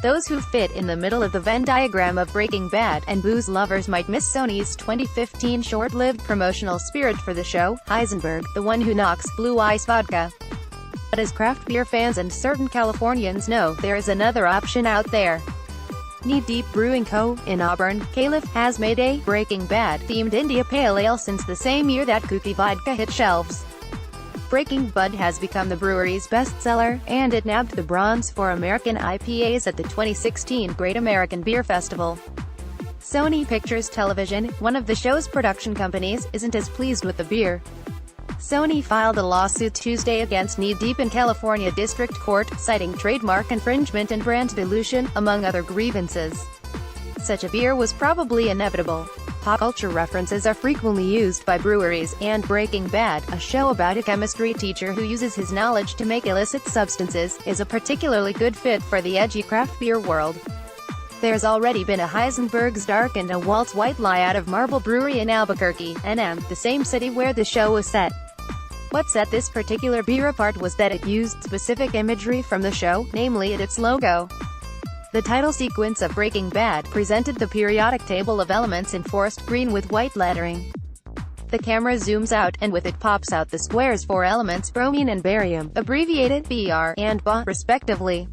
Those who fit in the middle of the Venn diagram of Breaking Bad and booze lovers might miss Sony's 2015 short-lived promotional spirit for the show, Heisenberg, the one who knocks blue ice vodka. But as craft beer fans and certain Californians know, there is another option out there. Deep Brewing Co. in Auburn, Calif. has made a Breaking Bad-themed India Pale Ale since the same year that kooky vodka hit shelves. Breaking Bud has become the brewery's bestseller, and it nabbed the bronze for American IPAs at the 2016 Great American Beer Festival. Sony Pictures Television, one of the show's production companies, isn't as pleased with the beer. Sony filed a lawsuit Tuesday against Deep in California District Court, citing trademark infringement and brand dilution, among other grievances. Such a beer was probably inevitable. Pop culture references are frequently used by breweries, and Breaking Bad, a show about a chemistry teacher who uses his knowledge to make illicit substances, is a particularly good fit for the edgy craft beer world. There's already been a Heisenberg's Dark and a Walt's White Lie out of Marble Brewery in Albuquerque, NM, the same city where the show was set. What set this particular beer apart was that it used specific imagery from the show, namely its logo. The title sequence of Breaking Bad presented the periodic table of elements in forest green with white lettering. The camera zooms out, and with it pops out the squares for elements bromine and barium, abbreviated BR and BA, respectively.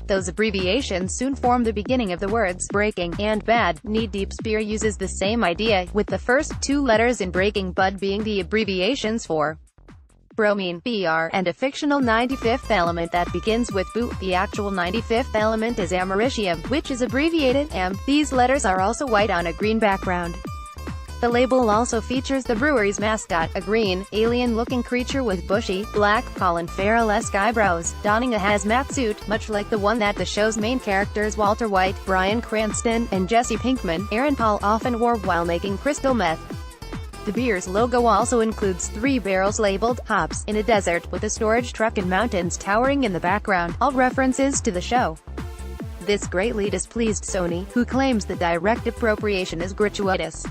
Those abbreviations soon form the beginning of the words Breaking and Bad. Deep's beer uses the same idea, with the first two letters in Breaking Bud being the abbreviations for bromine, BR, and a fictional 95th element that begins with Bu. The actual 95th element is americium, which is abbreviated M. These letters are also white on a green background. The label also features the brewery's mascot, a green, alien-looking creature with bushy, black, Colin Farrell-esque eyebrows, donning a hazmat suit, much like the one that the show's main characters Walter White, Bryan Cranston, and Jesse Pinkman, Aaron Paul often wore while making crystal meth. The beer's logo also includes 3 barrels labeled hops in a desert, with a storage truck and mountains towering in the background, all references to the show. This greatly displeased Sony, who claims the direct appropriation is gratuitous.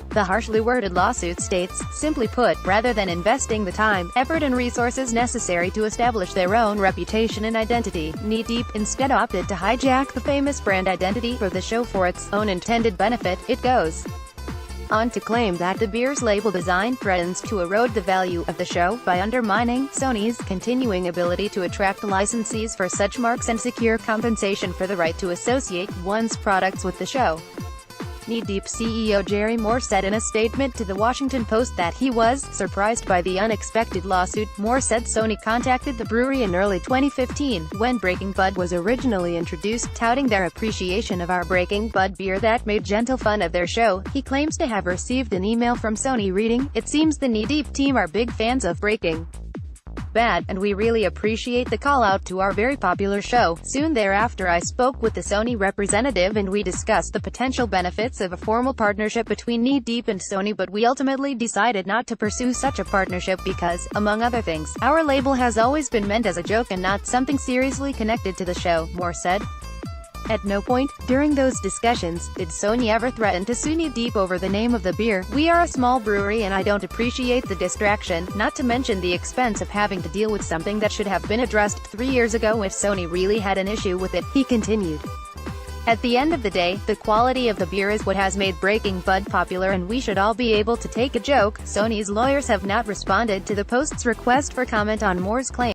The harshly worded lawsuit states, simply put, rather than investing the time, effort and resources necessary to establish their own reputation and identity, Deep instead opted to hijack the famous brand identity for the show for its own intended benefit. It goes on to claim that the beer's label design threatens to erode the value of the show by undermining Sony's continuing ability to attract licensees for such marks and secure compensation for the right to associate one's products with the show. Deep CEO Jerry Moore said in a statement to The Washington Post that he was surprised by the unexpected lawsuit. Moore said Sony contacted the brewery in early 2015, when Breaking Bud was originally introduced, touting their appreciation of our Breaking Bud beer that made gentle fun of their show. He claims to have received an email from Sony reading, "It seems the Deep team are big fans of Breaking Bad, and we really appreciate the call-out to our very popular show." Soon thereafter I spoke with the Sony representative and we discussed the potential benefits of a formal partnership between Deep and Sony, but we ultimately decided not to pursue such a partnership because, among other things, our label has always been meant as a joke and not something seriously connected to the show, Moore said. At no point, during those discussions, did Sony ever threaten to sue Deep over the name of the beer. "We are a small brewery and I don't appreciate the distraction, not to mention the expense of having to deal with something that should have been addressed 3 years ago if Sony really had an issue with it," he continued. At the end of the day, the quality of the beer is what has made Breaking Bud popular, and we should all be able to take a joke. Sony's lawyers have not responded to the Post's request for comment on Moore's claim.